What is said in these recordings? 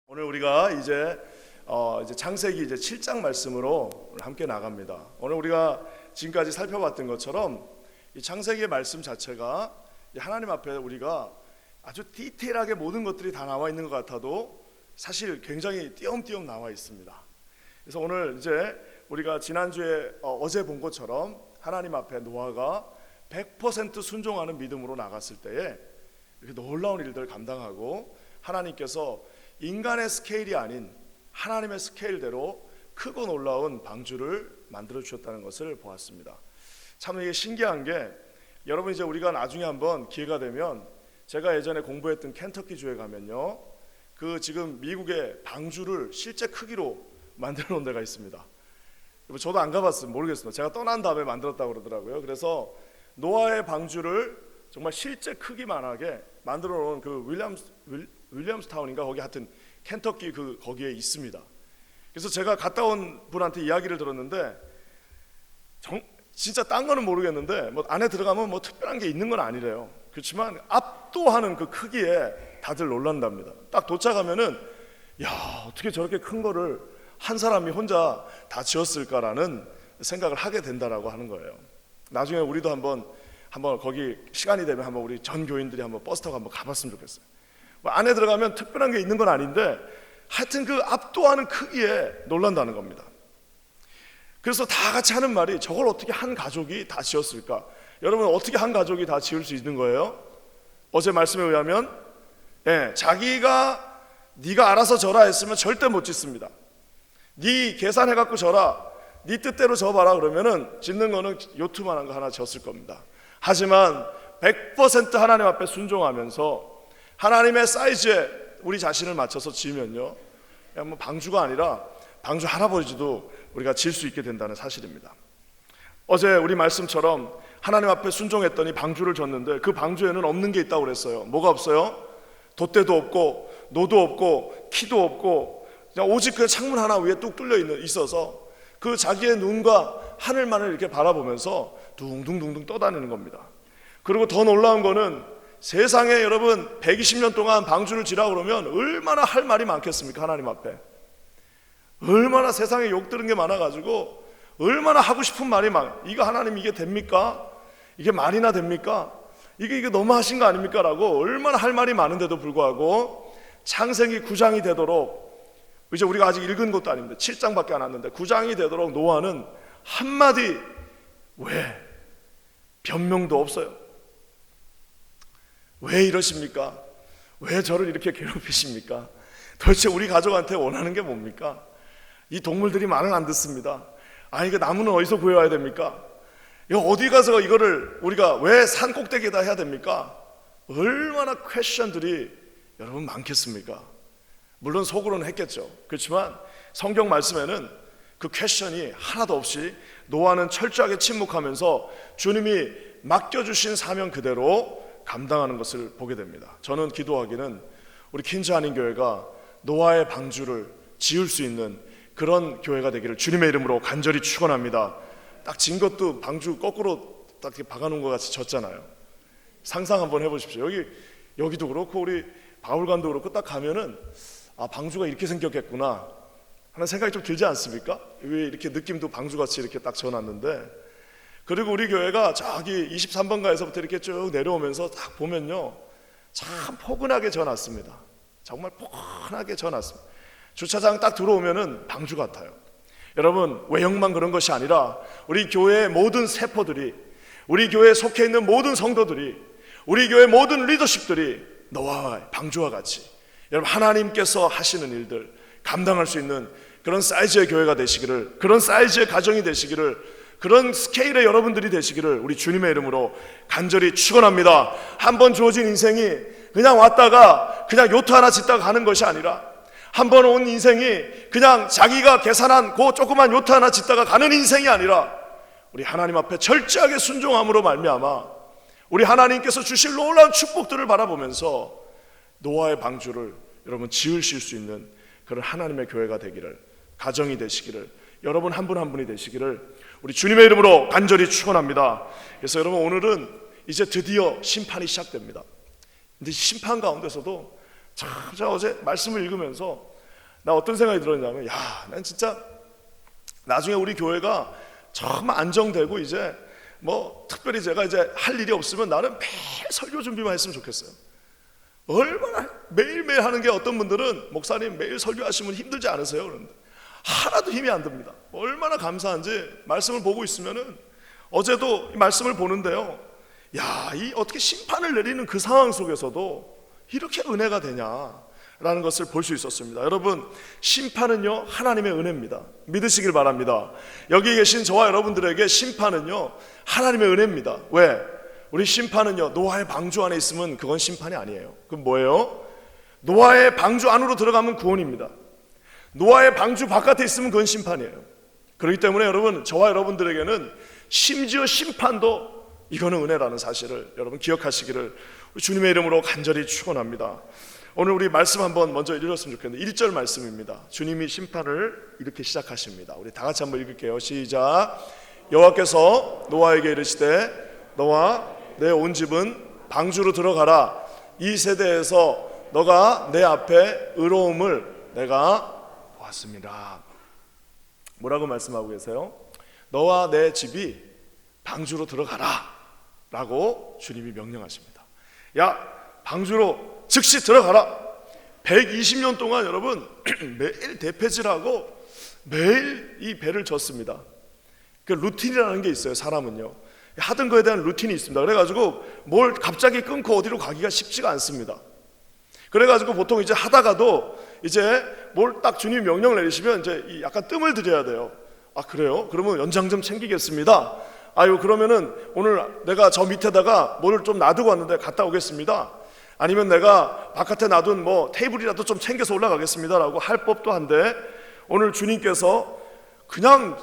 오늘 우리가 이제 창세기 7장 말씀으로 함께 나갑니다. 오늘 우리가 지금까지 살펴봤던 것처럼 이 창세기의 말씀 자체가 하나님 앞에 우리가 아주 디테일하게 모든 것들이 다 나와 있는 것 같아도 사실 굉장히 띄엄띄엄 나와 있습니다. 그래서 오늘 이제 우리가 지난주에 어제 본 것처럼 하나님 앞에 노아가 100% 순종하는 믿음으로 나갔을 때에 이렇게 놀라운 일들을 감당하고 하나님께서 인간의 스케일이 아닌 하나님의 스케일대로 크고 놀라운 방주를 만들어 주셨다는 것을 보았습니다. 참 이게 신기한 게 여러분 이제 우리가 나중에 한번 기회가 되면 제가 예전에 공부했던 켄터키 주에 가면요, 그 지금 미국의 방주를 실제 크기로 만들어 놓은 데가 있습니다. 저도 안 가봤어요. 모르겠습니다. 제가 떠난 다음에 만들었다고 그러더라고요. 그래서 노아의 방주를 정말 실제 크기만하게 만들어 놓은 그 윌리엄스타운인가 거기 하여튼 켄터키 거기에 있습니다. 그래서 제가 갔다 온 분한테 이야기를 들었는데 진짜 딴 거는 모르겠는데 뭐 안에 들어가면 뭐 특별한 게 있는 건 아니래요. 그렇지만 압도하는 그 크기에 다들 놀란답니다. 딱 도착하면은 야, 어떻게 저렇게 큰 거를 한 사람이 혼자 다 지었을까라는 생각을 하게 된다라고 하는 거예요. 나중에 우리도 한번 거기 시간이 되면 한번 우리 전 교인들이 한번 버스 타고 한번 가봤으면 좋겠어요. 뭐 안에 들어가면 특별한 게 있는 건 아닌데 하여튼 그 압도하는 크기에 놀란다는 겁니다. 그래서 다 같이 하는 말이 저걸 어떻게 한 가족이 다 지었을까? 여러분 어떻게 한 가족이 다 지을 수 있는 거예요? 어제 말씀에 의하면 자기가 네가 알아서 져라 했으면 절대 못 짓습니다. 네 계산해갖고 져라, 네 뜻대로 져봐라 그러면은 짓는 거는 요트만한 거 하나 졌을 겁니다. 하지만 100% 하나님 앞에 순종하면서 하나님의 사이즈에 우리 자신을 맞춰서 지으면요, 그냥 뭐 방주가 아니라 방주 할아버지도 우리가 지을 수 있게 된다는 사실입니다. 어제 우리 말씀처럼 하나님 앞에 순종했더니 방주를 졌는데 그 방주에는 없는 게 있다고 그랬어요. 뭐가 없어요? 돛대도 없고 노도 없고 키도 없고 그냥 오직 그 창문 하나 위에 뚝 뚫려 있어서 그 자기의 눈과 하늘만을 이렇게 바라보면서 둥둥둥둥 떠다니는 겁니다. 그리고 더 놀라운 거는 세상에 여러분 120년 동안 방주를 지라고 그러면 얼마나 할 말이 많겠습니까? 하나님 앞에 얼마나 세상에 욕 들은 게 많아가지고 얼마나 하고 싶은 말이 이거 하나님 이게 됩니까? 이게 말이나 됩니까? 이게 너무 하신 거 아닙니까? 라고 얼마나 할 말이 많은데도 불구하고 창세기 9장이 되도록, 이제 우리가 아직 읽은 것도 아닙니다. 7장밖에 안 왔는데 9장이 되도록 노아는 한마디 왜? 변명도 없어요. 왜 이러십니까? 왜 저를 이렇게 괴롭히십니까? 도대체 우리 가족한테 원하는 게 뭡니까? 이 동물들이 말을 안 듣습니다. 아니 그 나무는 어디서 구해와야 됩니까? 이거 어디 가서 이거를 우리가 왜 산 꼭대기에다 해야 됩니까? 얼마나 퀘션들이 여러분 많겠습니까? 물론 속으로는 했겠죠. 그렇지만 성경 말씀에는 그 퀘션이 하나도 없이 노아는 철저하게 침묵하면서 주님이 맡겨주신 사명 그대로 감당하는 것을 보게 됩니다. 저는 기도하기는 우리 퀸즈 한인교회가 노아의 방주를 지을 수 있는 그런 교회가 되기를 주님의 이름으로 간절히 축원합니다. 딱 진 것도 방주 거꾸로 딱 이렇게 박아놓은 것 같이 졌잖아요. 상상 한번 해보십시오. 여기도 그렇고 우리 바울관도 그렇고 딱 가면은 방주가 이렇게 생겼겠구나 하는 생각이 좀 들지 않습니까? 왜 이렇게 느낌도 방주같이 이렇게 딱 지어놨는데, 그리고 우리 교회가 저기 23번가에서부터 이렇게 쭉 내려오면서 딱 보면요, 참 포근하게 지어놨습니다. 정말 포근하게 지어놨습니다. 주차장 딱 들어오면은 방주 같아요. 여러분 외형만 그런 것이 아니라 우리 교회의 모든 세포들이, 우리 교회에 속해 있는 모든 성도들이, 우리 교회 모든 리더십들이 노아와 방주와 같이 여러분 하나님께서 하시는 일들 감당할 수 있는 그런 사이즈의 교회가 되시기를, 그런 사이즈의 가정이 되시기를, 그런 스케일의 여러분들이 되시기를 우리 주님의 이름으로 간절히 축원합니다. 한 번 주어진 인생이 그냥 왔다가 그냥 요트 하나 짓다가 가는 것이 아니라, 한 번 온 인생이 그냥 자기가 계산한 그 조그만 요트 하나 짓다가 가는 인생이 아니라 우리 하나님 앞에 철저하게 순종함으로 말미암아 우리 하나님께서 주실 놀라운 축복들을 바라보면서 노아의 방주를 여러분 지으실 수 있는 그런 하나님의 교회가 되기를, 가정이 되시기를, 여러분 한 분 한 분이 되시기를 우리 주님의 이름으로 간절히 축원합니다. 그래서 여러분 오늘은 이제 드디어 심판이 시작됩니다. 근데 심판 가운데서도 참 제가 어제 말씀을 읽으면서 나 어떤 생각이 들었냐면, 난 진짜 나중에 우리 교회가 정말 안정되고 이제 뭐 특별히 제가 이제 할 일이 없으면 나는 매일 설교 준비만 했으면 좋겠어요. 얼마나 매일매일 하는 게, 어떤 분들은 목사님 매일 설교하시면 힘들지 않으세요? 그런데 하나도 힘이 안 듭니다. 얼마나 감사한지 말씀을 보고 있으면은, 어제도 이 말씀을 보는데요, 이 어떻게 심판을 내리는 그 상황 속에서도 이렇게 은혜가 되냐라는 것을 볼 수 있었습니다. 여러분, 심판은요 하나님의 은혜입니다. 믿으시길 바랍니다. 여기 계신 저와 여러분들에게 심판은요 하나님의 은혜입니다. 왜? 우리 심판은요 노아의 방주 안에 있으면 그건 심판이 아니에요. 그럼 뭐예요? 노아의 방주 안으로 들어가면 구원입니다. 노아의 방주 바깥에 있으면 그건 심판이에요. 그렇기 때문에 여러분, 저와 여러분들에게는 심지어 심판도 이거는 은혜라는 사실을 여러분 기억하시기를 주님의 이름으로 간절히 축원합니다. 오늘 우리 말씀 한번 먼저 읽었으면 좋겠는데, 1절 말씀입니다. 주님이 심판을 이렇게 시작하십니다. 우리 다 같이 한번 읽을게요. 시작. 여호와께서 노아에게 이르시되 너와 내 온 집은 방주로 들어가라. 이 세대에서 너가 내 앞에 의로움을 내가 보았습니다. 뭐라고 말씀하고 계세요? 너와 내 집이 방주로 들어가라 라고 주님이 명령하십니다. 방주로 즉시 들어가라. 120년 동안 여러분 매일 대패질하고 매일 이 배를 졌습니다. 그 루틴이라는 게 있어요. 사람은요 하던 거에 대한 루틴이 있습니다. 그래가지고 뭘 갑자기 끊고 어디로 가기가 쉽지가 않습니다. 그래가지고 보통 이제 하다가도 이제 뭘 딱 주님 명령을 내리시면 이제 약간 뜸을 들여야 돼요. 그래요? 그러면 연장 좀 챙기겠습니다. 그러면은 오늘 내가 저 밑에다가 뭐를 좀 놔두고 왔는데 갔다 오겠습니다. 아니면 내가 바깥에 놔둔 뭐 테이블이라도 좀 챙겨서 올라가겠습니다 라고 할 법도 한데, 오늘 주님께서 그냥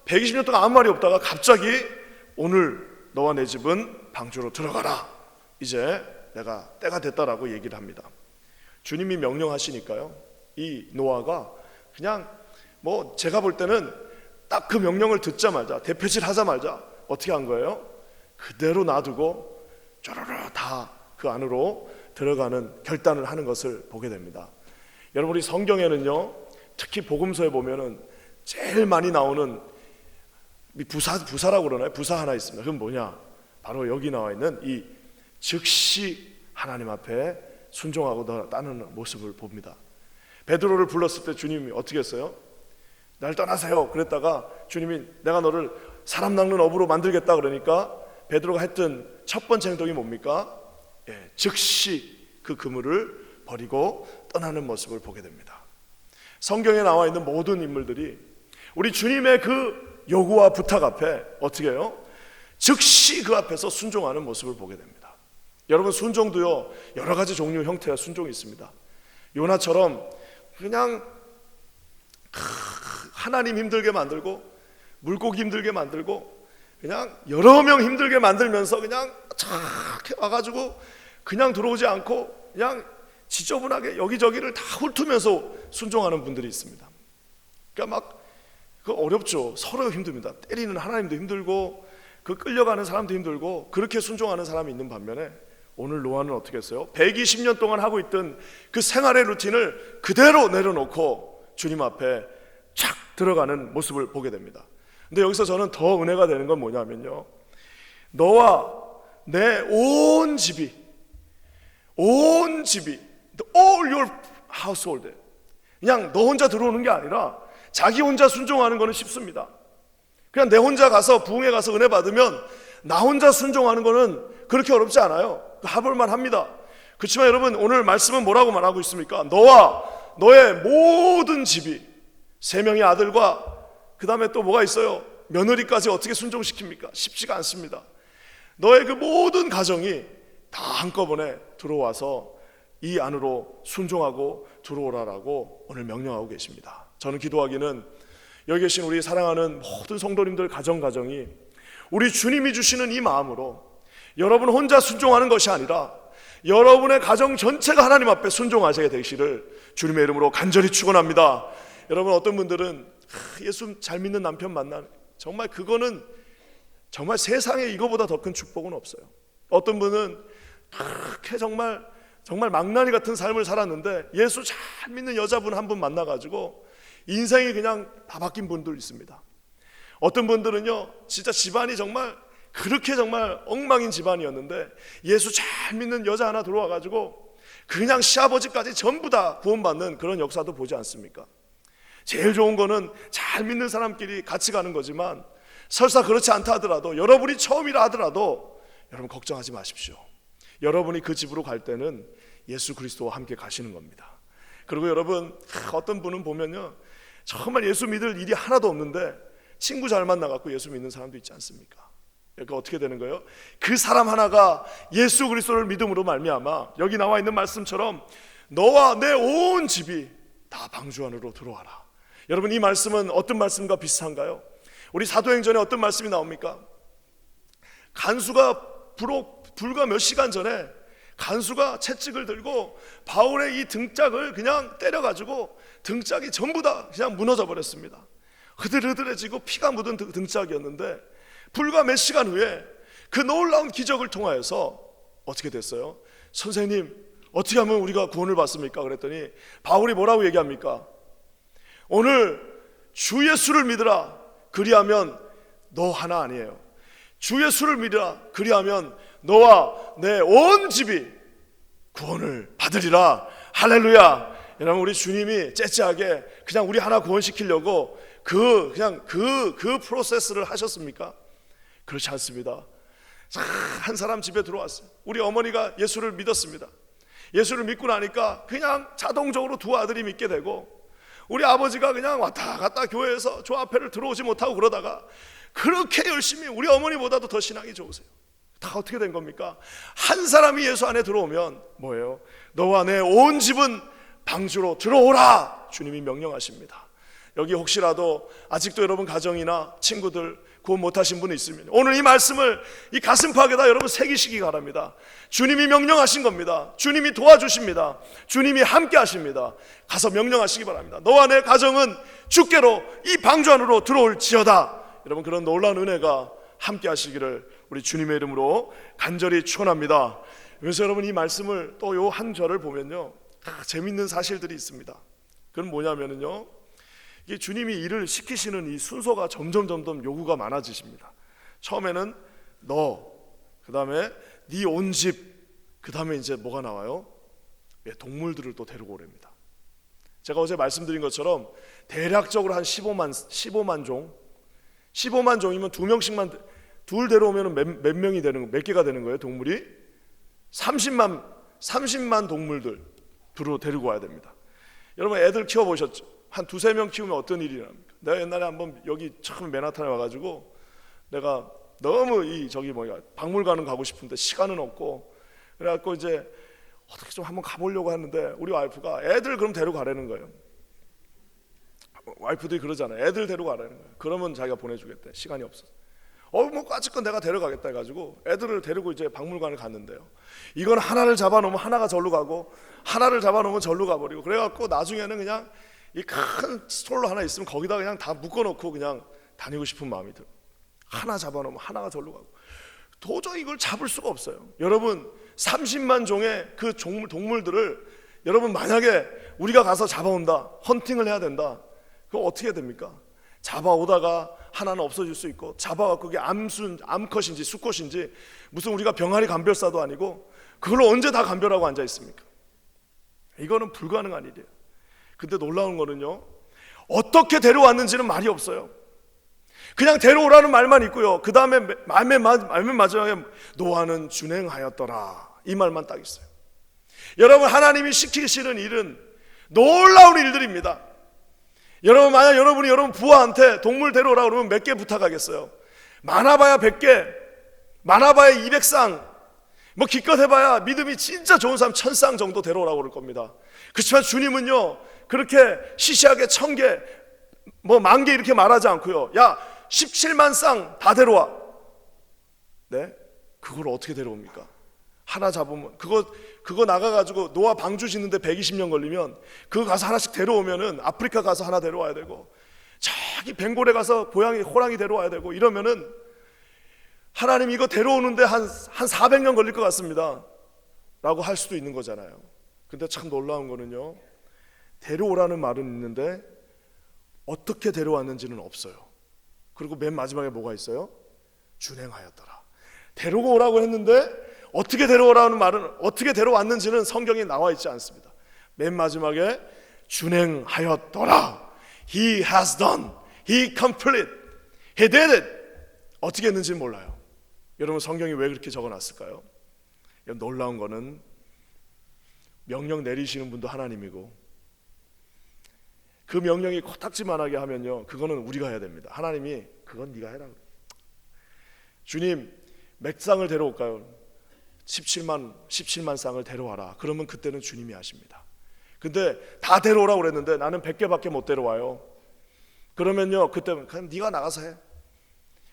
120년 동안 아무 말이 없다가 갑자기 오늘 너와 내 집은 방주로 들어가라, 이제 내가 때가 됐다라고 얘기를 합니다. 주님이 명령하시니까요 이 노아가 그냥 뭐 제가 볼 때는 딱 그 명령을 듣자마자 대표질 하자마자 어떻게 한 거예요? 그대로 놔두고 쪼르르 다 그 안으로 들어가는 결단을 하는 것을 보게 됩니다. 여러분, 우리 성경에는요 특히 복음서에 보면은 제일 많이 나오는 부사라고 그러나요? 부사 하나 있습니다. 그건 뭐냐? 바로 여기 나와 있는 이 즉시 하나님 앞에 순종하고 따르는 모습을 봅니다. 베드로를 불렀을 때 주님이 어떻게 했어요? 날 떠나세요 그랬다가 주님이 내가 너를 사람 낚는 어부로 만들겠다 그러니까 베드로가 했던 첫 번째 행동이 뭡니까? 즉시 그 그물을 버리고 떠나는 모습을 보게 됩니다. 성경에 나와 있는 모든 인물들이 우리 주님의 그 요구와 부탁 앞에 어떻게 해요? 즉시 그 앞에서 순종하는 모습을 보게 됩니다. 여러분, 순종도요 여러 가지 종류 형태의 순종이 있습니다. 요나처럼 그냥 하나님 힘들게 만들고 물고기 힘들게 만들고 그냥 여러 명 힘들게 만들면서 그냥 착 와가지고 그냥 들어오지 않고 그냥 지저분하게 여기저기를 다 훑으면서 순종하는 분들이 있습니다. 그러니까 막 그 어렵죠. 서로 힘듭니다. 때리는 하나님도 힘들고 그 끌려가는 사람도 힘들고 그렇게 순종하는 사람이 있는 반면에, 오늘 노아는 어떻게 했어요? 120년 동안 하고 있던 그 생활의 루틴을 그대로 내려놓고 주님 앞에 착 들어가는 모습을 보게 됩니다. 근데 여기서 저는 더 은혜가 되는 건 뭐냐면요, 너와 내 온 집이 all your household, 그냥 너 혼자 들어오는 게 아니라 자기 혼자 순종하는 거는 쉽습니다. 그냥 내 혼자 가서 부흥회 가서 은혜 받으면 나 혼자 순종하는 거는 그렇게 어렵지 않아요. 해볼만 합니다. 그렇지만 여러분, 오늘 말씀은 뭐라고 말하고 있습니까? 너와 너의 모든 집이, 3명의 아들과 그 다음에 또 뭐가 있어요? 며느리까지 어떻게 순종시킵니까? 쉽지가 않습니다. 너의 그 모든 가정이 다 한꺼번에 들어와서 이 안으로 순종하고 들어오라라고 오늘 명령하고 계십니다. 저는 기도하기는 여기 계신 우리 사랑하는 모든 성도님들 가정이 우리 주님이 주시는 이 마음으로 여러분 혼자 순종하는 것이 아니라 여러분의 가정 전체가 하나님 앞에 순종하시게 되시기를 주님의 이름으로 간절히 축원합니다. 여러분, 어떤 분들은 예수 잘 믿는 남편 만나는, 정말 그거는 정말 세상에 이거보다 더 큰 축복은 없어요. 어떤 분은 그렇게 정말 정말 망나니 같은 삶을 살았는데 예수 잘 믿는 여자분 한 분 만나가지고 인생이 그냥 다 바뀐 분들 있습니다. 어떤 분들은요 진짜 집안이 정말 그렇게 정말 엉망인 집안이었는데 예수 잘 믿는 여자 하나 들어와가지고 그냥 시아버지까지 전부 다 구원받는 그런 역사도 보지 않습니까? 제일 좋은 거는 잘 믿는 사람끼리 같이 가는 거지만 설사 그렇지 않다 하더라도 여러분이 처음이라 하더라도 여러분 걱정하지 마십시오. 여러분이 그 집으로 갈 때는 예수 그리스도와 함께 가시는 겁니다. 그리고 여러분 어떤 분은 보면요 정말 예수 믿을 일이 하나도 없는데 친구 잘 만나갖고 예수 믿는 사람도 있지 않습니까? 그러니까 어떻게 되는 거예요? 그 사람 하나가 예수 그리스도를 믿음으로 말미암아 여기 나와 있는 말씀처럼 너와 내 온 집이 다 방주 안으로 들어와라. 여러분 이 말씀은 어떤 말씀과 비슷한가요? 우리 사도행전에 어떤 말씀이 나옵니까? 간수가 불과 몇 시간 전에 간수가 채찍을 들고 바울의 이 등짝을 그냥 때려가지고 등짝이 전부 다 그냥 무너져 버렸습니다. 흐들흐들해지고 피가 묻은 등짝이었는데 불과 몇 시간 후에 그 놀라운 기적을 통하여서 어떻게 됐어요? 선생님 어떻게 하면 우리가 구원을 받습니까? 그랬더니 바울이 뭐라고 얘기합니까? 오늘 주 예수를 믿으라 그리하면 너 하나 아니에요. 주 예수를 믿으라 그리하면 너와 내 온 집이 구원을 받으리라. 할렐루야. 여러분 우리 주님이 째째하게 그냥 우리 하나 구원시키려고 그 프로세스를 하셨습니까? 그렇지 않습니다. 한 사람 집에 들어왔어요. 우리 어머니가 예수를 믿었습니다. 예수를 믿고 나니까 그냥 자동적으로 두 아들이 믿게 되고 우리 아버지가 그냥 왔다 갔다 교회에서 저 앞에를 들어오지 못하고 그러다가 그렇게 열심히 우리 어머니보다도 더 신앙이 좋으세요. 다 어떻게 된 겁니까? 한 사람이 예수 안에 들어오면 뭐예요? 너와 내 온 집은 방주로 들어오라 주님이 명령하십니다. 여기 혹시라도 아직도 여러분 가정이나 친구들 구원 못하신 분이 있으면 오늘 이 말씀을 이 가슴팍에다 여러분 새기시기 바랍니다. 주님이 명령하신 겁니다. 주님이 도와주십니다. 주님이 함께 하십니다. 가서 명령하시기 바랍니다. 너와 내 가정은 주께로 이 방주 안으로 들어올지어다. 여러분 그런 놀라운 은혜가 함께 하시기를 우리 주님의 이름으로 간절히 축원합니다. 그래서 여러분 이 말씀을 또 요 한 절을 보면요 재밌는 사실들이 있습니다. 그건 뭐냐면요 이게 주님이 일을 시키시는 이 순서가 점점 요구가 많아지십니다. 처음에는 너, 그 다음에 네 온 집, 그 다음에 이제 뭐가 나와요? 동물들을 또 데리고 오랍니다. 제가 어제 말씀드린 것처럼 대략적으로 한 15만 종, 15만 종이면 두 명씩만 둘 데려오면 몇 명이 되는 몇 개가 되는 거예요? 동물이 30만 동물들 데리고 와야 됩니다. 여러분 애들 키워보셨죠? 한 두세 명 키우면 어떤 일이 납니까? 내가 옛날에 한번 여기 처음 맨하탄에 와가지고 내가 너무 박물관은 가고 싶은데 시간은 없고 그래갖고 이제 어떻게 좀 한번 가보려고 했는데 우리 와이프가 애들 그럼 데려가라는 거예요. 와이프들이 그러잖아요. 애들 데려가라는 거예요. 그러면 자기가 보내주겠대. 시간이 없어서. 뭐 까짓건 내가 데려가겠다 해가지고 애들을 데리고 이제 박물관을 갔는데요. 이건 하나를 잡아놓으면 하나가 절로 가고 하나를 잡아놓으면 절로 가버리고 그래갖고 나중에는 그냥 이 큰 스톨러 하나 있으면 거기다 그냥 다 묶어놓고 그냥 다니고 싶은 마음이 들어요. 하나 잡아놓으면 하나가 절로 가고 도저히 이걸 잡을 수가 없어요. 여러분 30만 종의 그 동물들을 여러분 만약에 우리가 가서 잡아온다, 헌팅을 해야 된다, 그거 어떻게 해야 됩니까? 잡아오다가 하나는 없어질 수 있고 잡아갖고 그게 암컷인지 수컷인지 무슨 우리가 병아리 감별사도 아니고 그걸 언제 다 감별하고 앉아 있습니까? 이거는 불가능한 일이에요. 근데 놀라운 거는요 어떻게 데려왔는지는 말이 없어요. 그냥 데려오라는 말만 있고요 그 다음에 맨 마지막에 노아는 준행하였더라 이 말만 딱 있어요. 여러분 하나님이 시키시는 일은 놀라운 일들입니다. 여러분 만약 여러분이 여러분 부하한테 동물 데려오라 그러면 몇 개 부탁하겠어요? 많아봐야 100개, 많아봐야 200쌍, 뭐 기껏 해봐야 믿음이 진짜 좋은 사람 1000쌍 정도 데려오라고 그럴 겁니다. 그렇지만 주님은요 그렇게 시시하게 1000개 뭐 10,000개 이렇게 말하지 않고요 야 17만 쌍 다 데려와. 네? 그걸 어떻게 데려옵니까? 하나 잡으면 그거 나가가지고 노아 방주 짓는데 120년 걸리면 그거 가서 하나씩 데려오면은 아프리카 가서 하나 데려와야 되고 저기 벵골에 가서 호랑이 데려와야 되고 이러면은 하나님 이거 데려오는데 한 400년 걸릴 것 같습니다. 라고 할 수도 있는 거잖아요. 근데 참 놀라운 거는요, 데려오라는 말은 있는데 어떻게 데려왔는지는 없어요. 그리고 맨 마지막에 뭐가 있어요? 준행하였더라. 데려오라고 했는데 어떻게 데려오라는 말은, 어떻게 데려왔는지는 성경에 나와 있지 않습니다. 맨 마지막에 준행하였더라. He has done. He complete. He did it. 어떻게 했는지는 몰라요. 여러분, 성경이 왜 그렇게 적어놨을까요? 놀라운 거는 명령 내리시는 분도 하나님이고, 그 명령이 코딱지만하게 하면요, 그거는 우리가 해야 됩니다. 하나님이 그건 네가 해라. 주님, 몇 쌍을 데려올까요? 17만 쌍을 데려와라. 그러면 그때는 주님이 하십니다. 근데 다 데려오라고 그랬는데 나는 100개밖에 못 데려와요. 그러면요, 그때는 그냥 네가 나가서 해.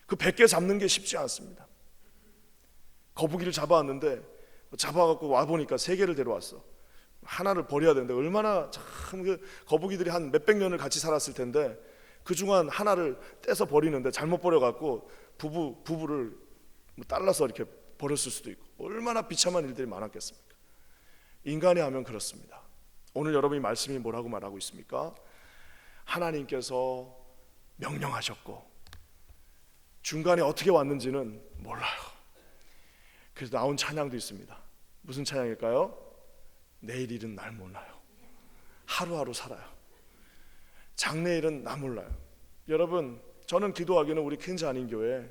그 100개 잡는 게 쉽지 않습니다. 거북이를 잡아왔는데 잡아갖고 와보니까 3개를 데려왔어. 하나를 버려야 되는데 얼마나 참 그 거북이들이 한 몇백 년을 같이 살았을 텐데 그중한 하나를 떼서 버리는데 잘못 버려갖고 부부를 잘라서 이렇게 버렸을 수도 있고, 얼마나 비참한 일들이 많았겠습니까? 인간이 하면 그렇습니다. 오늘 여러분이 말씀이 뭐라고 말하고 있습니까? 하나님께서 명령하셨고 중간에 어떻게 왔는지는 몰라요. 그래서 나온 찬양도 있습니다. 무슨 찬양일까요? 내일 일은 날 몰라요. 하루하루 살아요. 장래일은 나 몰라요. 여러분, 저는 기도하기는 우리 퀸즈 한인교회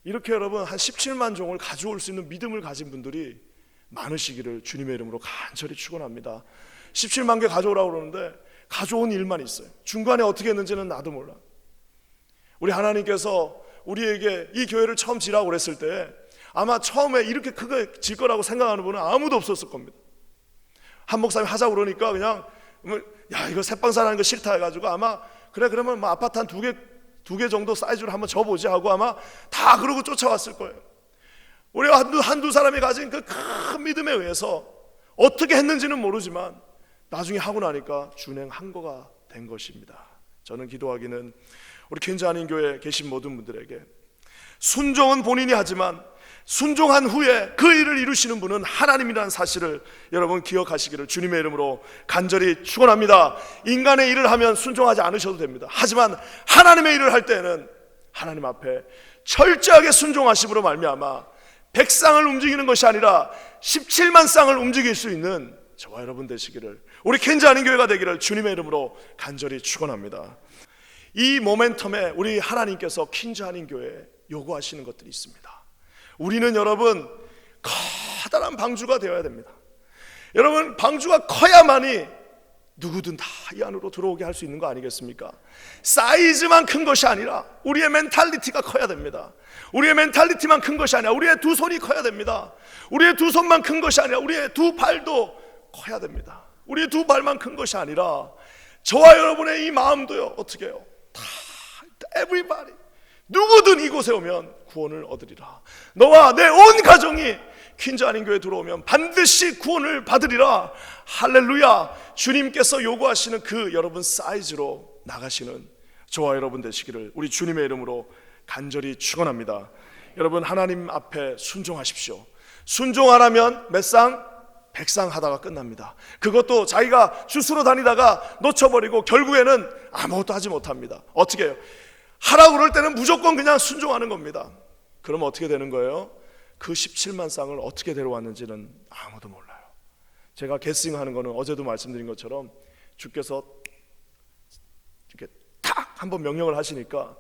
이렇게 여러분 한 17만 종을 가져올 수 있는 믿음을 가진 분들이 많으시기를 주님의 이름으로 간절히 축원합니다. 17만 개 가져오라고 그러는데 가져온 일만 있어요. 중간에 어떻게 했는지는 나도 몰라. 우리 하나님께서 우리에게 이 교회를 처음 지라고 그랬을 때 아마 처음에 이렇게 크게 질 거라고 생각하는 분은 아무도 없었을 겁니다. 한 목사님이 하자고 그러니까 그냥 야, 이거 새빵산 하는 거 싫다 해가지고 아마 그래 그러면 뭐 아파트 한 두 개 정도 사이즈로 한번 줘보지 하고 아마 다 그러고 쫓아왔을 거예요. 우리가 한두 사람이 가진 그 큰 믿음에 의해서 어떻게 했는지는 모르지만 나중에 하고 나니까 준행한 거가 된 것입니다. 저는 기도하기는 우리 퀸즈 한인교회에 계신 모든 분들에게 순종은 본인이 하지만 순종한 후에 그 일을 이루시는 분은 하나님이라는 사실을 여러분 기억하시기를 주님의 이름으로 간절히 축원합니다. 인간의 일을 하면 순종하지 않으셔도 됩니다. 하지만 하나님의 일을 할 때는 하나님 앞에 철저하게 순종하심으로 말미암아 100쌍을 움직이는 것이 아니라 17만 쌍을 움직일 수 있는 저와 여러분 되시기를, 우리 퀸즈 한인교회가 되기를 주님의 이름으로 간절히 축원합니다. 이 모멘텀에 우리 하나님께서 퀸즈 한인교회에 요구하시는 것들이 있습니다. 우리는 여러분 커다란 방주가 되어야 됩니다. 여러분, 방주가 커야만이 누구든 다 이 안으로 들어오게 할 수 있는 거 아니겠습니까? 사이즈만 큰 것이 아니라 우리의 멘탈리티가 커야 됩니다. 우리의 멘탈리티만 큰 것이 아니라 우리의 두 손이 커야 됩니다. 우리의 두 손만 큰 것이 아니라 우리의 두 발도 커야 됩니다. 우리의 두 발만 큰 것이 아니라 저와 여러분의 이 마음도요, 어떻게 해요? 다 everybody, 누구든 이곳에 오면 구원을 얻으리라. 너와 내 온 가정이 퀸즈 한인교회에 들어오면 반드시 구원을 받으리라. 할렐루야. 주님께서 요구하시는 그 여러분 사이즈로 나가시는 저와 여러분 되시기를 우리 주님의 이름으로 간절히 축원합니다. 여러분, 하나님 앞에 순종하십시오. 순종하라면 몇 쌍? 100쌍 하다가 끝납니다. 그것도 자기가 주스로 다니다가 놓쳐버리고 결국에는 아무것도 하지 못합니다. 어떻게 해요? 하라고 그럴 때는 무조건 그냥 순종하는 겁니다. 그럼 어떻게 되는 거예요? 그 17만 쌍을 어떻게 데려왔는지는 아무도 몰라요. 제가 게싱하는 거는 어제도 말씀드린 것처럼 주께서 이렇게 탁 한번 명령을 하시니까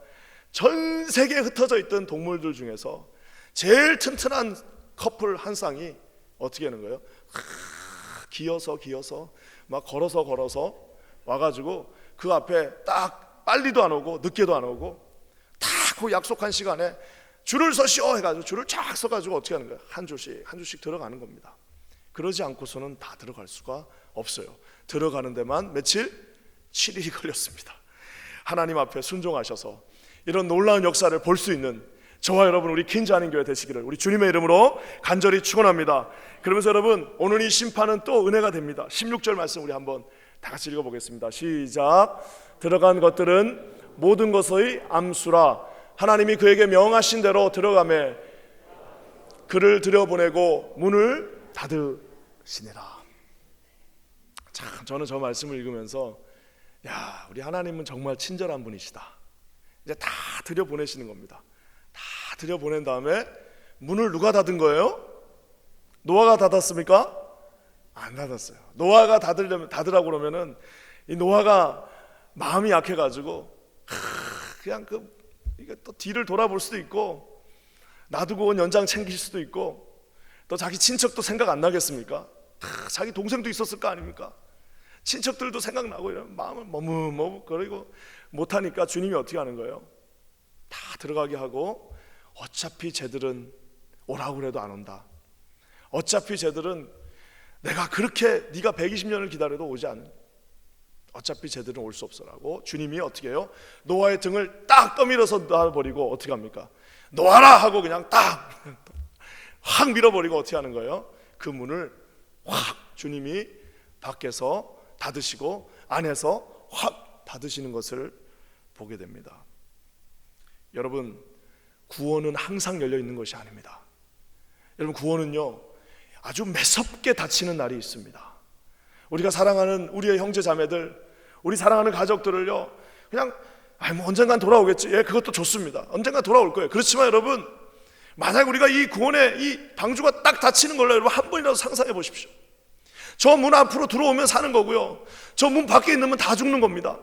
전 세계에 흩어져 있던 동물들 중에서 제일 튼튼한 커플 한 쌍이 어떻게 하는 거예요? 기어서 막 걸어서 와가지고 그 앞에 딱 빨리도 안 오고 늦게도 안 오고 딱 그 약속한 시간에 줄을 서시오 해가지고 줄을 쫙 서가지고 어떻게 하는 거예요? 한 줄씩 들어가는 겁니다. 그러지 않고서는 다 들어갈 수가 없어요. 들어가는 데만 며칠? 7일이 걸렸습니다. 하나님 앞에 순종하셔서 이런 놀라운 역사를 볼 수 있는 저와 여러분 우리 퀸즈 한인교회 되시기를 우리 주님의 이름으로 간절히 축원합니다. 그러면서 여러분, 오늘 이 심판은 또 은혜가 됩니다. 16절 말씀 우리 한번 다 같이 읽어보겠습니다. 시작. 들어간 것들은 모든 것의 암수라. 하나님이 그에게 명하신 대로 들어가매 그를 들여보내고 문을 시내라. 참 저는 저 말씀을 읽으면서 야, 우리 하나님은 정말 친절한 분이시다. 이제 다 들여보내시는 겁니다. 다 들여보낸 다음에 문을 누가 닫은 거예요? 노아가 닫았습니까? 안 닫았어요. 노아가 닫으라고 그러면은 이 노아가 마음이 약해가지고 그냥 이게 또 뒤를 돌아볼 수도 있고 놔두고 온 연장 챙길 수도 있고 또 자기 친척도 생각 안 나겠습니까? 자기 동생도 있었을 거 아닙니까? 친척들도 생각나고 이런 마음을 머뭇거리고 못하니까 주님이 어떻게 하는 거예요? 다 들어가게 하고 어차피 쟤들은 오라고 그래도 안 온다. 어차피 쟤들은 내가 그렇게 네가 120년을 기다려도 오지 않는, 어차피 쟤들은 올 수 없어라고 주님이 어떻게 해요? 노아의 등을 딱 떠밀어서 놔버리고 어떻게 합니까? 놓아라 하고 그냥 딱 확 밀어버리고 어떻게 하는 거예요? 그 문을 확 주님이 밖에서 닫으시고 안에서 확 닫으시는 것을 보게 됩니다. 여러분, 구원은 항상 열려 있는 것이 아닙니다. 여러분, 구원은요 아주 매섭게 닫히는 날이 있습니다. 우리가 사랑하는 우리의 형제 자매들, 우리 사랑하는 가족들을요 그냥 뭐 언젠간 돌아오겠지. 예, 그것도 좋습니다. 언젠간 돌아올 거예요. 그렇지만 여러분, 만약 우리가 이 구원의 이 방주가 딱 닫히는 걸로 여러분 한 번이라도 상상해 보십시오. 저 문 앞으로 들어오면 사는 거고요, 저 문 밖에 있는 문 다 죽는 겁니다.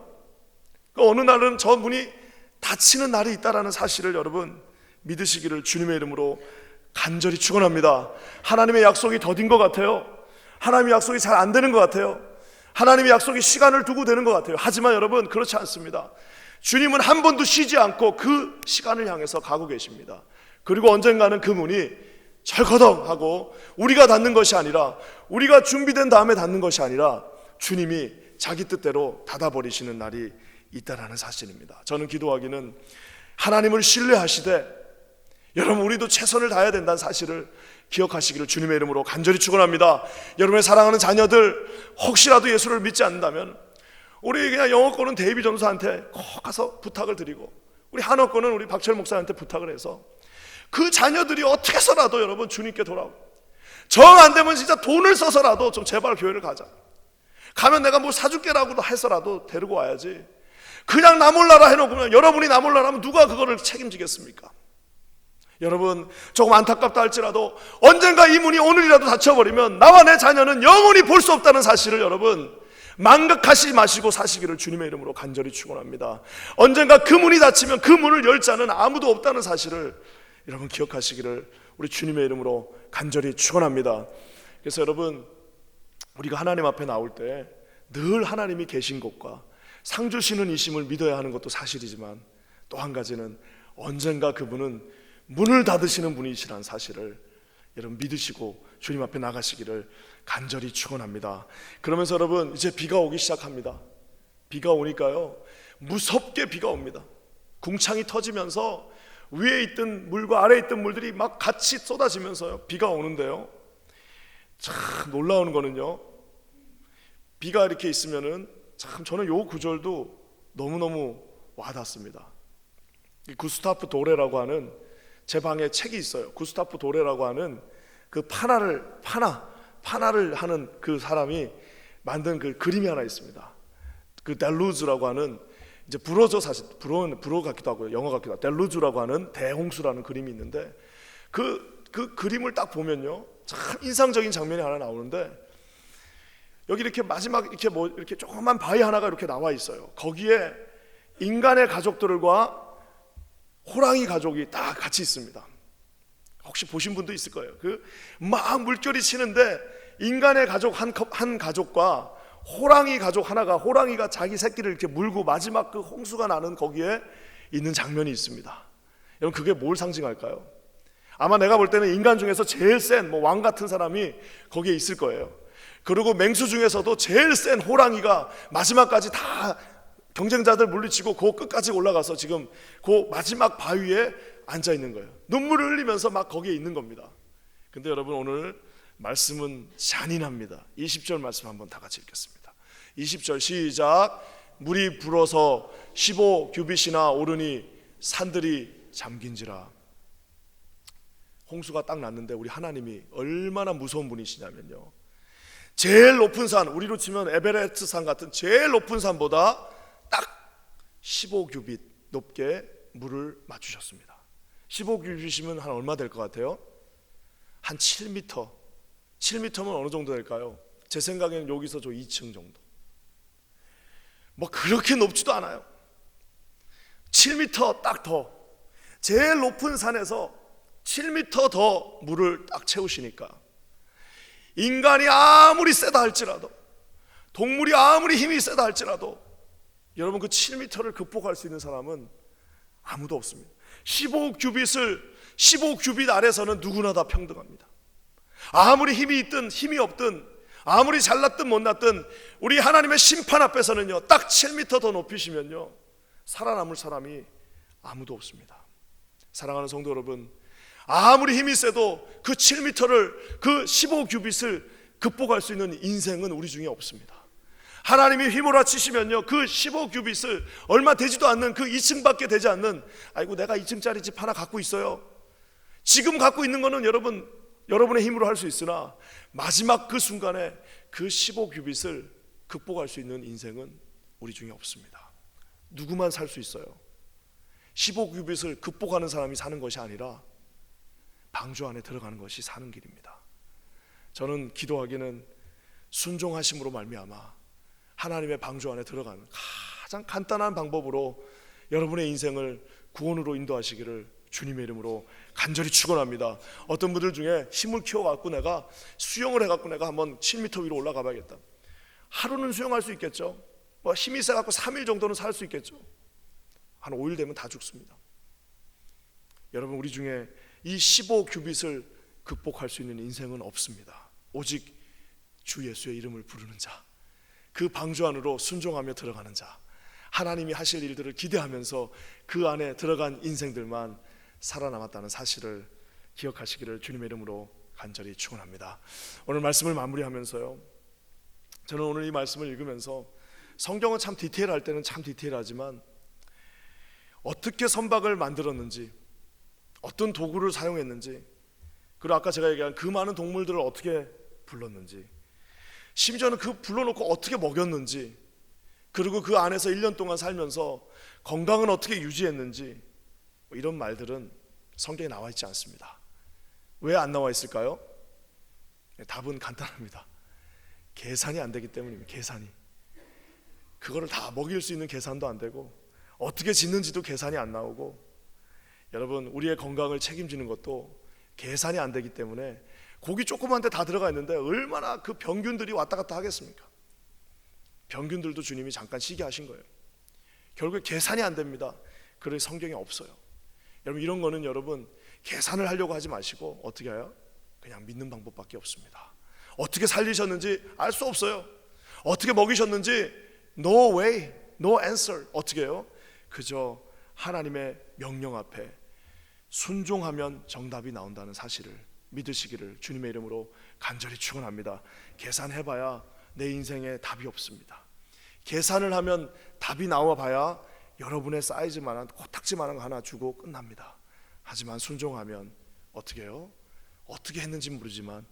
어느 날은 저 문이 닫히는 날이 있다라는 사실을 여러분 믿으시기를 주님의 이름으로 간절히 축원합니다. 하나님의 약속이 더딘 것 같아요. 하나님의 약속이 잘 안 되는 것 같아요. 하나님의 약속이 시간을 두고 되는 것 같아요. 하지만 여러분, 그렇지 않습니다. 주님은 한 번도 쉬지 않고 그 시간을 향해서 가고 계십니다. 그리고 언젠가는 그 문이 철커덕 하고 우리가 닫는 것이 아니라, 우리가 준비된 다음에 닫는 것이 아니라 주님이 자기 뜻대로 닫아버리시는 날이 있다라는 사실입니다. 저는 기도하기는 하나님을 신뢰하시되 여러분, 우리도 최선을 다해야 된다는 사실을 기억하시기를 주님의 이름으로 간절히 축원합니다. 여러분의 사랑하는 자녀들 혹시라도 예수를 믿지 않는다면 우리 그냥 영어권은 데이비 전사한테 꼭 가서 부탁을 드리고, 우리 한어권은 우리 박철 목사한테 부탁을 해서 그 자녀들이 어떻게 해서라도 여러분 주님께 돌아오고, 정 안 되면 진짜 돈을 써서라도 좀 제발 교회를 가자. 가면 내가 뭐 사줄게라고도 해서라도 데리고 와야지. 그냥 나 몰라라 해놓으면, 여러분이 나 몰라라 하면 누가 그거를 책임지겠습니까? 여러분, 조금 안타깝다 할지라도 언젠가 이 문이 오늘이라도 닫혀버리면 나와 내 자녀는 영원히 볼 수 없다는 사실을 여러분 망각하지 마시고 사시기를 주님의 이름으로 간절히 축원합니다. 언젠가 그 문이 닫히면 그 문을 열 자는 아무도 없다는 사실을 여러분 기억하시기를 우리 주님의 이름으로 간절히 축원합니다. 그래서 여러분, 우리가 하나님 앞에 나올 때 늘 하나님이 계신 것과 상 주시는 이심을 믿어야 하는 것도 사실이지만, 또 한 가지는 언젠가 그분은 문을 닫으시는 분이시라는 사실을 여러분 믿으시고 주님 앞에 나가시기를 간절히 축원합니다. 그러면서 여러분, 이제 비가 오기 시작합니다. 비가 오니까요 무섭게 비가 옵니다. 궁창이 터지면서 위에 있던 물과 아래에 있던 물들이 막 같이 쏟아지면서요 비가 오는데요, 참 놀라운 거는요, 비가 이렇게 있으면은 참 저는 요 구절도 너무너무 와닿습니다. 구스타프 도레라고 하는, 제 방에 책이 있어요. 구스타프 도레라고 하는 그 파나를 하는 그 사람이 만든 그 그림이 하나 있습니다. 그 델루즈라고 하는, 이제 불어죠. 사실 불어 같기도 하고요, 영어 같기도 하고, 델루즈라고 하는 대홍수라는 그림이 있는데, 그 그림을 딱 보면요 참 인상적인 장면이 하나 나오는데, 여기 이렇게 마지막 이렇게 뭐 이렇게 조그만 바위 하나가 이렇게 나와 있어요. 거기에 인간의 가족들과 호랑이 가족이 딱 같이 있습니다. 혹시 보신 분도 있을 거예요. 그 막 물결이 치는데 인간의 가족 한 가족과 호랑이 가족 하나가, 호랑이가 자기 새끼를 이렇게 물고 마지막 그 홍수가 나는 거기에 있는 장면이 있습니다. 여러분, 그게 뭘 상징할까요? 아마 내가 볼 때는 인간 중에서 제일 센 뭐 왕 같은 사람이 거기에 있을 거예요. 그리고 맹수 중에서도 제일 센 호랑이가 마지막까지 다 경쟁자들 물리치고 그 끝까지 올라가서 지금 그 마지막 바위에 앉아 있는 거예요. 눈물을 흘리면서 막 거기에 있는 겁니다. 근데 여러분, 오늘 말씀은 잔인합니다. 20절 말씀 한번 다 같이 읽겠습니다. 20절 시작. 물이 불어서 15규빗이나 오르니 산들이 잠긴지라. 홍수가 딱 났는데 우리 하나님이 얼마나 무서운 분이시냐면요, 제일 높은 산, 우리로 치면 에베레스트 산 같은 제일 높은 산보다 딱 15규빗 높게 물을 맞추셨습니다. 15규빗이면 한 얼마 될 것 같아요? 한 7m. 7m면 어느 정도 될까요? 제 생각에는 여기서 저 2층 정도. 뭐 그렇게 높지도 않아요. 7m 딱 더, 제일 높은 산에서 7m 더 물을 딱 채우시니까 인간이 아무리 세다 할지라도, 동물이 아무리 힘이 세다 할지라도 여러분 그 7m를 극복할 수 있는 사람은 아무도 없습니다. 15규빗 아래서는 누구나 다 평등합니다. 아무리 힘이 있든 힘이 없든, 아무리 잘났든 못났든 우리 하나님의 심판 앞에서는요, 딱 7m 더 높이시면요 살아남을 사람이 아무도 없습니다. 사랑하는 성도 여러분, 아무리 힘이 세도 그 7m를, 그 15규빗을 극복할 수 있는 인생은 우리 중에 없습니다. 하나님이 휘몰아치시면요 그 15규빗을 얼마 되지도 않는 그 2층밖에 되지 않는, 아이고 내가 2층짜리 집 하나 갖고 있어요, 지금 갖고 있는 거는 여러분의 힘으로 할 수 있으나 마지막 그 순간에 그 15규빗을 극복할 수 있는 인생은 우리 중에 없습니다. 누구만 살 수 있어요? 15규빗을 극복하는 사람이 사는 것이 아니라 방주 안에 들어가는 것이 사는 길입니다. 저는 기도하기는 순종하심으로 말미암아 하나님의 방주 안에 들어가는 가장 간단한 방법으로 여러분의 인생을 구원으로 인도하시기를 주님의 이름으로 간절히 축원합니다. 어떤 분들 중에 힘을 키워갖고 내가 수영을 해갖고 내가 한번 7m 위로 올라가 봐야겠다. 하루는 수영할 수 있겠죠. 뭐 힘이 세갖고 3일 정도는 살 수 있겠죠. 한 5일 되면 다 죽습니다. 여러분, 우리 중에 이 15규빗을 극복할 수 있는 인생은 없습니다. 오직 주 예수의 이름을 부르는 자, 그 방주 안으로 순종하며 들어가는 자, 하나님이 하실 일들을 기대하면서 그 안에 들어간 인생들만 살아남았다는 사실을 기억하시기를 주님의 이름으로 간절히 축원합니다. 오늘 말씀을 마무리하면서요, 저는 오늘 이 말씀을 읽으면서 성경은 참 디테일할 때는 참 디테일하지만 어떻게 선박을 만들었는지, 어떤 도구를 사용했는지, 그리고 아까 제가 얘기한 그 많은 동물들을 어떻게 불렀는지, 심지어는 그 불러놓고 어떻게 먹였는지, 그리고 그 안에서 1년 동안 살면서 건강은 어떻게 유지했는지, 이런 말들은 성경에 나와 있지 않습니다. 왜 안 나와 있을까요? 답은 간단합니다. 계산이 안 되기 때문입니다. 계산이. 그거를 다 먹일 수 있는 계산도 안 되고, 어떻게 짓는지도 계산이 안 나오고, 여러분, 우리의 건강을 책임지는 것도 계산이 안 되기 때문에 고기 조그만 데 다 들어가 있는데 얼마나 그 병균들이 왔다 갔다 하겠습니까? 병균들도 주님이 잠깐 쉬게 하신 거예요. 결국에 계산이 안 됩니다. 그래서 성경에 없어요. 여러분, 이런 거는 여러분 계산을 하려고 하지 마시고 어떻게 해요? 그냥 믿는 방법밖에 없습니다. 어떻게 살리셨는지 알 수 없어요. 어떻게 먹이셨는지 no way, no answer. 어떻게 해요? 그저 하나님의 명령 앞에 순종하면 정답이 나온다는 사실을 믿으시기를 주님의 이름으로 간절히 축원합니다. 계산해봐야 내 인생에 답이 없습니다. 계산을 하면 답이 나와봐야 여러분의 사이즈만한, 코딱지만한 거 하나 주고 끝납니다. 하지만 순종하면 어떻게 해요? 어떻게 했는지 모르지만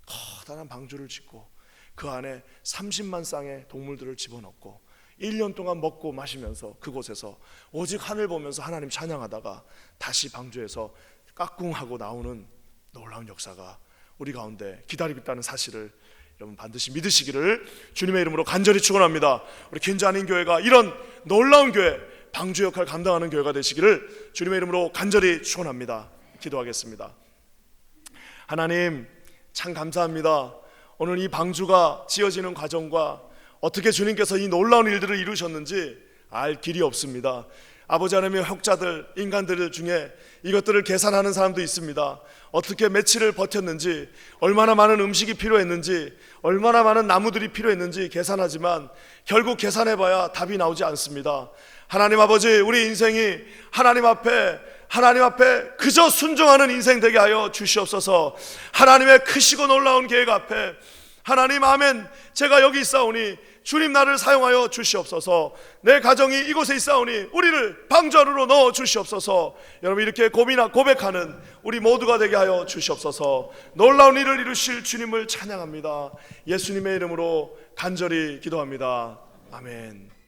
커다란 방주를 짓고 그 안에 30만 쌍의 동물들을 집어넣고 1년 동안 먹고 마시면서 그곳에서 오직 하늘 보면서 하나님 찬양하다가 다시 방주에서 까꿍하고 나오는 놀라운 역사가 우리 가운데 기다리고 있다는 사실을 여러분 반드시 믿으시기를 주님의 이름으로 간절히 축원합니다. 우리 퀸자닌 교회가 이런 놀라운 교회, 방주 역할 감당하는 교회가 되시기를 주님의 이름으로 간절히 축원합니다. 기도하겠습니다. 하나님, 참 감사합니다. 오늘 이 방주가 지어지는 과정과 어떻게 주님께서 이 놀라운 일들을 이루셨는지 알 길이 없습니다. 아버지 하나님의 혹자들, 인간들 중에 이것들을 계산하는 사람도 있습니다. 어떻게 며칠을 버텼는지, 얼마나 많은 음식이 필요했는지, 얼마나 많은 나무들이 필요했는지 계산하지만 결국 계산해봐야 답이 나오지 않습니다. 하나님 아버지, 우리 인생이 하나님 앞에 그저 순종하는 인생 되게 하여 주시옵소서. 하나님의 크시고 놀라운 계획 앞에 하나님 아멘. 제가 여기 있사오니 주님 나를 사용하여 주시옵소서. 내 가정이 이곳에 있사오니 우리를 방주안으로 넣어 주시옵소서. 여러분 이렇게 고백하는 우리 모두가 되게 하여 주시옵소서. 놀라운 일을 이루실 주님을 찬양합니다. 예수님의 이름으로 간절히 기도합니다. 아멘.